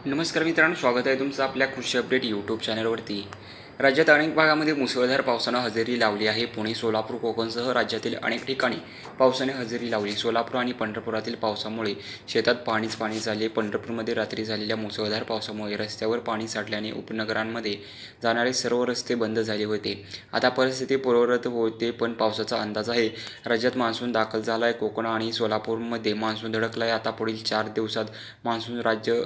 नमस्कार मित्रांनो, स्वागत आहे तुमचं आपल्या कृषी अपडेट यूट्यूब चॅनलवरती। राज्यात अनेक भागामध्ये मुसळधार पावसानं हजेरी लावली आहे। पुणे, सोलापूर, कोकणसह राज्यातील अनेक ठिकाणी पावसाने हजेरी लावली। सोलापूर आणि पंढरपुरातील पावसामुळे शेतात पाणी झाले। पंढरपूरमध्ये रात्री झालेल्या मुसळधार पावसामुळे रस्त्यावर पाणी साठल्याने उपनगरांमध्ये जाणारे सर्व रस्ते बंद झाले होते। आता परिस्थिती पूर्ववत होते, पण पावसाचा अंदाज आहे। राज्यात मान्सून दाखल झाला आहे। कोकण आणि सोलापूरमध्ये मान्सून धडकला आहे। आता पुढील 4 दिवसात मान्सून राज्य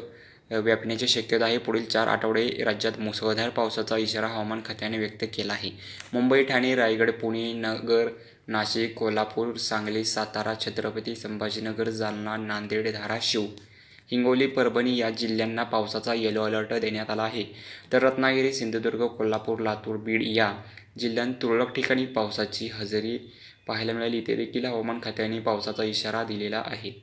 व्यापण्याची शक्यता आहे। पुढील 4 आठवडे राज्यात मुसळधार पावसाचा इशारा हवामान खात्याने व्यक्त केला आहे। मुंबई, ठाणे, रायगड, पुणे, नगर, नाशिक, कोल्हापूर, सांगली, सातारा, छत्रपती संभाजीनगर, जालना, नांदेड, धाराशिव, हिंगोली, परभणी या जिल्ह्यांना पावसाचा येलो अलर्ट देण्यात आला आहे। तर रत्नागिरी, सिंधुदुर्ग, कोल्हापूर, लातूर, बीड या जिल्ह्यांत तुरळक ठिकाणी पावसाची हजेरी पाहायला मिळाली। इथे देखील हवामान खात्याने पावसाचा इशारा दिलेला आहे।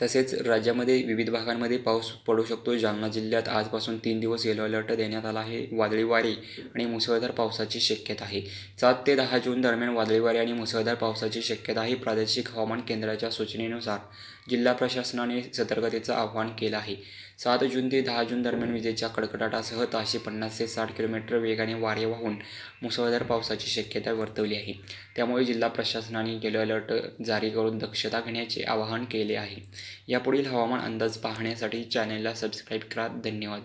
तसेच राज्यामध्ये विविध भागांमध्ये पाऊस पडू शकतो। जालना जिल्ह्यात आजपासून 3 दिवस येलो अलर्ट देण्यात आला आहे। वादळी वारे आणि मुसळधार पावसाची शक्यता आहे। 7 ते 10 जून दरम्यान वादळी वारे आणि मुसळधार पावसाची शक्यता आहे। प्रादेशिक हवामान केंद्राच्या सूचनेनुसार जिल्हा प्रशासनाने सतर्कतेचं आवाहन केलं आहे। 7 जून ते 10 जून दरम्यान विजेच्या कडकडाटासह ताशी 50 ते 60 किलोमीटर वेगाने वारे वाहून मुसळधार पावसाची शक्यता वर्तवली आहे। त्यामुळे जिल्हा प्रशासनाने येलो अलर्ट जारी करून दक्षता घेण्याचे आवाहन केले आहे। यापुढील हवामान अंदाज पाहण्यासाठी चॅनलला सबस्क्राईब करा। धन्यवाद।